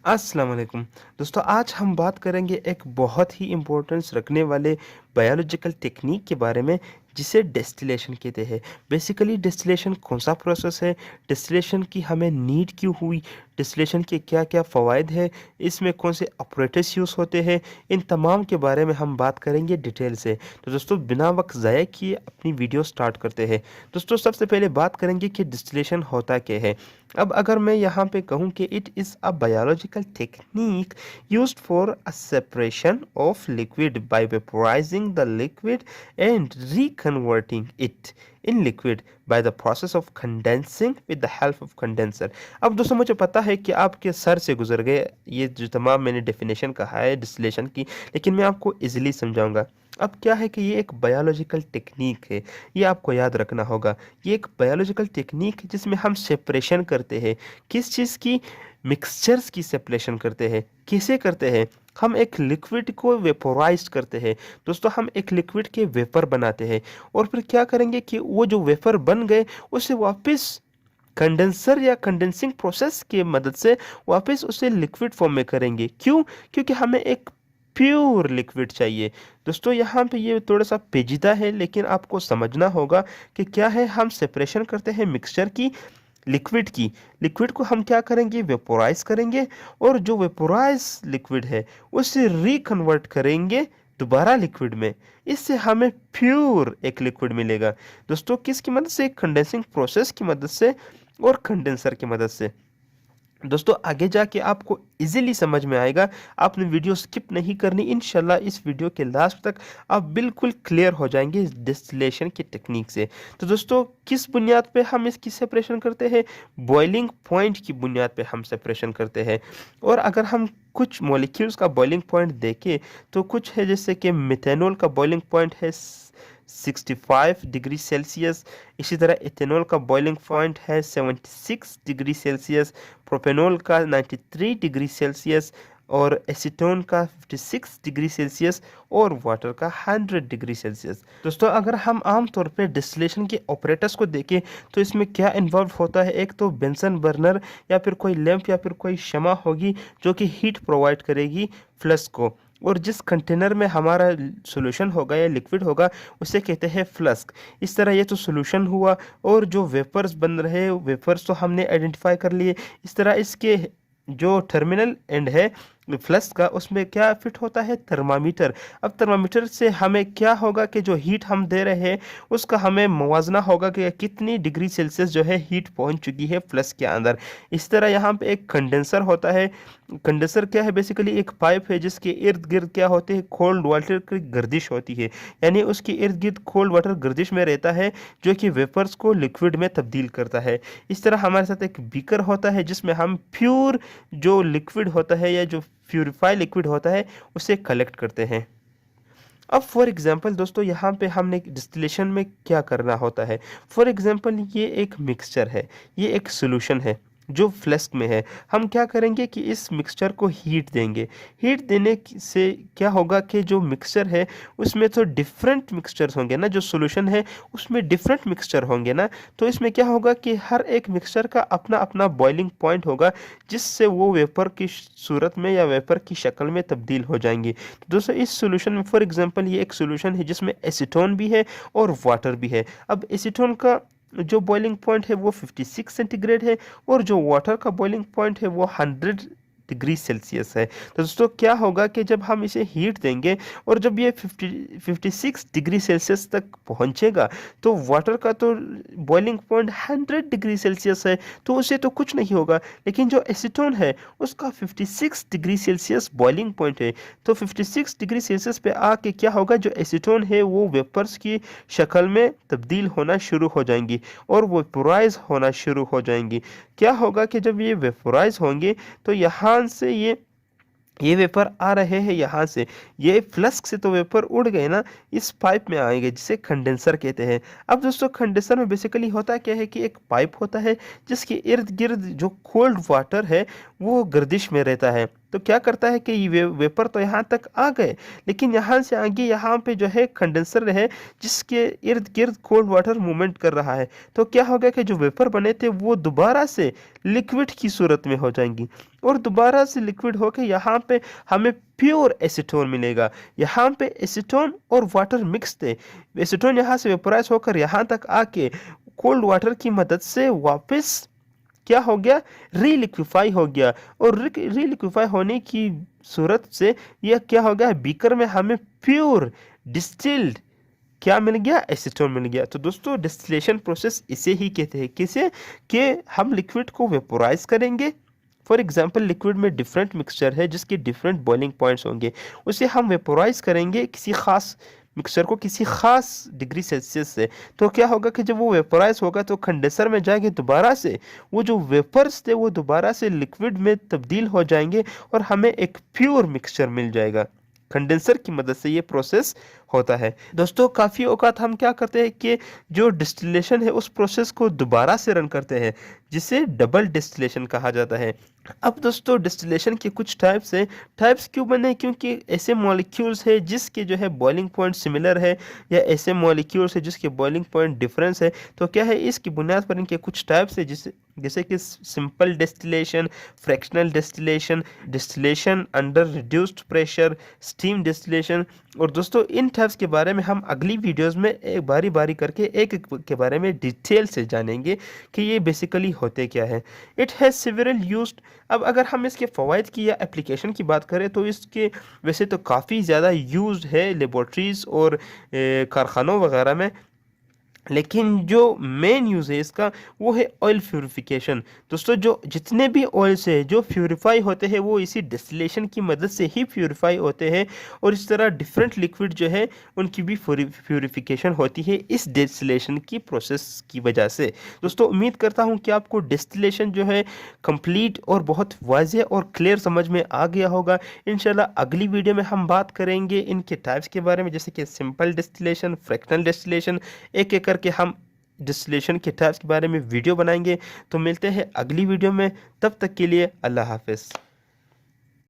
अस्सलाम वालेकुम। दोस्तों आज हम बात करेंगे एक बहुत ही इम्पोर्टेंस रखने वाले बायोलॉजिकल टेक्निक के बारे में जिसे डिस्टिलेशन कहते हैं। बेसिकली डिस्टिलेशन कौन सा प्रोसेस है, डिस्टिलेशन की हमें नीड क्यों हुई, डिस्टिलेशन के क्या क्या फ़वाइद है, इसमें कौन से ऑपरेटर्स यूज़ होते हैं, इन तमाम के बारे में हम बात करेंगे डिटेल से। तो दोस्तों बिना वक्त ज़ाया किए अपनी वीडियो स्टार्ट करते हैं। दोस्तों सबसे पहले बात करेंगे कि डिस्टिलेशन होता क्या है। अब अगर मैं यहाँ पे कहूँ कि it is a biological technique used for a separation of liquid by vaporizing the liquid and reconverting it in liquid by the process of condensing with the help of condenser। अब दोस्तों मुझे पता है कि आपके सर से गुजर गए ये जो तमाम मैंने डेफिनेशन कहा है डिस्टिलेशन की, लेकिन मैं आपको इजीली समझाऊंगा। अब क्या है कि ये एक बायोलॉजिकल टेक्निक है, ये आपको याद रखना होगा। ये एक बायोलॉजिकल टेक्निक है जिसमें हम सेपरेशन करते हैं। किस चीज़ की? मिक्सचर्स की सेपरेशन करते हैं। कैसे करते हैं? हम एक लिक्विड को वेपोराइज करते हैं। दोस्तों हम एक लिक्विड के वेपर बनाते हैं और फिर क्या करेंगे कि वो जो वेपर बन गए उसे वापस कंडेंसर या कंडेंसिंग प्रोसेस की मदद से वापस उसे लिक्विड फॉर्म में करेंगे। क्यों? क्योंकि हमें एक प्योर लिक्विड चाहिए। दोस्तों यहाँ पे ये थोड़ा सा पेचीदा है, लेकिन आपको समझना होगा कि क्या है। हम सेपरेशन करते हैं मिक्सचर की, लिक्विड की। लिक्विड को हम क्या करेंगे? वेपोराइज करेंगे और जो वेपोराइज लिक्विड है उसे रिकन्वर्ट करेंगे दोबारा लिक्विड में। इससे हमें प्योर एक लिक्विड मिलेगा। दोस्तों किसकी मदद से? कंडेंसिंग प्रोसेस की मदद से और कंडेंसर की मदद से। दोस्तों आगे जाके आपको इजीली समझ में आएगा। आपने वीडियो स्किप नहीं करनी, इंशाल्लाह इस वीडियो के लास्ट तक आप बिल्कुल क्लियर हो जाएंगे इस डिस्टिलेशन की टेक्निक से। तो दोस्तों किस बुनियाद पे हम इसकी सेपरेशन करते हैं? बॉइलिंग पॉइंट की बुनियाद पे हम सेपरेशन करते हैं। और अगर हम कुछ मॉलिक्यूल्स का बॉइलिंग पॉइंट देखें तो कुछ है, जैसे कि मिथेनॉल का बॉइलिंग पॉइंट है 65 डिग्री सेल्सियस। इसी तरह इथेनॉल का बॉइलिंग पॉइंट है 76 डिग्री सेल्सियस, प्रोपेनॉल का 93 डिग्री सेल्सियस और एसीटोन का 56 डिग्री सेल्सियस और वाटर का 100 डिग्री सेल्सियस। दोस्तों अगर हम आम तौर पे डिस्टिलेशन के ऑपरेटर्स को देखें तो इसमें क्या इन्वॉल्व होता है? एक तो बेंसन बर्नर या फिर कोई लैंप या फिर कोई शमा होगी जो कि हीट प्रोवाइड करेगी फ्लस्क को, और जिस कंटेनर में हमारा सॉल्यूशन होगा या लिक्विड होगा उसे कहते हैं फ्लस्क। इस तरह ये तो सॉल्यूशन हुआ, और जो वेपर्स बन रहे वेपर्स तो हमने आइडेंटिफाई कर लिए। इस तरह इसके जो टर्मिनल एंड है फ्लस्क का उसमें क्या फिट होता है? थर्मामीटर। अब थर्मामीटर से हमें क्या होगा कि जो हीट हम दे रहे हैं उसका हमें मुवाजना होगा कि कितनी डिग्री सेल्सियस जो है हीट पहुंच चुकी है फ्लस्क के अंदर। इस तरह यहाँ पे एक कंडेंसर होता है। कंडेंसर क्या है? बेसिकली एक पाइप है जिसके इर्द गिर्द क्या होते हैं? कोल्ड वाटर की गर्दिश होती है, यानी उसके इर्द गिर्द कोल्ड वाटर गर्दिश में रहता है जो कि वेपर्स को लिक्विड में तब्दील करता है। इस तरह हमारे साथ एक बीकर होता है जिसमें हम प्योर जो लिक्विड होता है या जो प्यूरिफाई लिक्विड होता है उसे कलेक्ट करते हैं। अब फॉर एग्जांपल दोस्तों यहाँ पे हमने डिस्टिलेशन में क्या करना होता है। फॉर एग्जांपल ये एक मिक्सचर है, ये एक सॉल्यूशन है जो फ्लास्क में है। हम क्या करेंगे कि इस मिक्सचर को हीट देंगे। हीट देने से क्या होगा कि जो मिक्सचर है उसमें तो डिफरेंट मिक्सचर्स होंगे ना, जो सॉल्यूशन है उसमें डिफरेंट मिक्सचर होंगे ना। तो इसमें क्या होगा कि हर एक मिक्सचर का अपना अपना बॉइलिंग पॉइंट होगा जिससे वो वेपर की सूरत में या वेपर की शक्ल में तब्दील हो जाएंगी। तो दोस्तों इस सॉल्यूशन में फॉर एग्जांपल ये एक सॉल्यूशन है जिसमें एसीटोन भी है और वाटर भी है। अब एसीटोन का जो बॉइलिंग पॉइंट है वो 56 सेंटीग्रेड है और जो वाटर का बॉइलिंग पॉइंट है वो 100 डिग्री सेल्सियस है। तो दोस्तों क्या होगा कि जब हम इसे हीट देंगे और जब ये 56 डिग्री सेल्सियस तक पहुंचेगा तो वाटर का तो बॉइलिंग पॉइंट 100 डिग्री सेल्सियस है, तो उसे तो कुछ नहीं होगा। लेकिन जो एसीटोन है उसका 56 डिग्री सेल्सियस बॉइलिंग पॉइंट है। तो 56 डिग्री सेल्सियस पे आके क्या होगा, जो एसीटोन है वो वेपर्स की शक्ल में तब्दील होना शुरू हो जाएंगी और वो वेपोराइज होना शुरू हो जाएंगी। क्या होगा कि जब ये वेपोराइज होंगे तो यहाँ से ये वेपर आ रहे हैं, यहाँ से ये फ्लस्क से तो वेपर उड़ गए ना, इस पाइप में आएंगे जिसे कंडेंसर कहते हैं। अब दोस्तों कंडेंसर में बेसिकली होता क्या है कि एक पाइप होता है जिसके इर्द गिर्द जो कोल्ड वाटर है वो गर्दिश में रहता है। तो क्या करता है कि ये वेपर तो यहाँ तक आ गए, लेकिन यहाँ से आगे यहाँ पे जो है कंडेंसर है जिसके इर्द गिर्द कोल्ड वाटर मूवमेंट कर रहा है। तो क्या होगा कि जो वेपर बने थे वो दोबारा से लिक्विड की सूरत में हो जाएंगी और दोबारा से लिक्विड होकर यहाँ पे हमें प्योर एसीटोन मिलेगा। यहाँ पे एसीटोन और वाटर मिक्स थे, एसीटोन यहाँ से वेपराइज होकर यहाँ तक आके कोल्ड वाटर की मदद से वापस क्या हो गया, रीलिक्विफाई हो गया और रीलिक्विफाई होने की सूरत से यह क्या हो गया, बीकर में हमें प्योर डिस्टिल्ड क्या मिल गया, एसीटोन मिल गया। तो दोस्तों डिस्टिलेशन प्रोसेस इसे ही कहते हैं, किसे, कि हम लिक्विड को वेपोराइज करेंगे। फॉर एग्जांपल लिक्विड में डिफरेंट मिक्सचर है जिसके डिफरेंट बॉइलिंग पॉइंट्स होंगे, उसे हम वेपोराइज करेंगे किसी खास मिक्सचर को किसी खास डिग्री सेल्सियस से। तो क्या होगा कि जब वो वेपोराइज होगा तो कंडेंसर में जाएंगे, दोबारा से वो जो वेपर्स थे वो दोबारा से लिक्विड में तब्दील हो जाएंगे और हमें एक प्योर मिक्सचर मिल जाएगा। कंडेंसर की मदद से ये प्रोसेस होता है। दोस्तों काफ़ी औकात हम क्या करते हैं कि जो डिस्टिलेशन है उस प्रोसेस को दोबारा से रन करते हैं जिसे डबल डिस्टिलेशन कहा जाता है। अब दोस्तों डिस्टिलेशन के कुछ टाइप्स हैं। टाइप्स क्यों बने, क्योंकि ऐसे मॉलिक्यूल्स है जिसके जो है बॉइलिंग पॉइंट सिमिलर है या ऐसे मॉलिक्यूल्स है जिसके बॉइलिंग पॉइंट डिफरेंस है। तो क्या है, इसकी बुनियाद पर इनके कुछ टाइप्स है जैसे कि simple distillation, fractional distillation, distillation under reduced pressure, steam distillation. और दोस्तों इन टाइप्स के बारे में हम अगली वीडियोस में एक बारी बारी करके एक एक के बारे में डिटेल से जानेंगे कि ये बेसिकली होते क्या है। It has several used. अब अगर हम इसके फ़वाइद की या एप्लीकेशन की बात करें तो इसके वैसे तो काफ़ी ज़्यादा यूज है लेबॉर्ट्रीज़ और कारखानों वगैरह में, लेकिन जो मेन यूज़ है इसका वो है ऑयल प्यूरिफिकेशन। दोस्तों जो जितने भी ऑयल्स है जो प्यूरिफाई होते हैं वो इसी डिस्टिलेशन की मदद से ही प्यूरिफाई होते हैं और इस तरह डिफरेंट लिक्विड जो है उनकी भी प्यूरिफिकेशन होती है इस डिस्टिलेशन की प्रोसेस की वजह से। दोस्तों उम्मीद करता हूँ कि आपको डिस्टिलेशन जो है कंप्लीट और बहुत वाज़ेह और क्लियर समझ में आ गया होगा। इंशाल्लाह अगली वीडियो में हम बात करेंगे इनके टाइप्स के बारे में, जैसे कि सिंपल डिस्टिलेशन, फ्रैक्शनल डिस्टिलेशन, एक एक करके हम डिस्टिलेशन के टाइप्स के बारे में वीडियो बनाएंगे। तो मिलते हैं अगली वीडियो में, तब तक के लिए अल्लाह हाफिज़।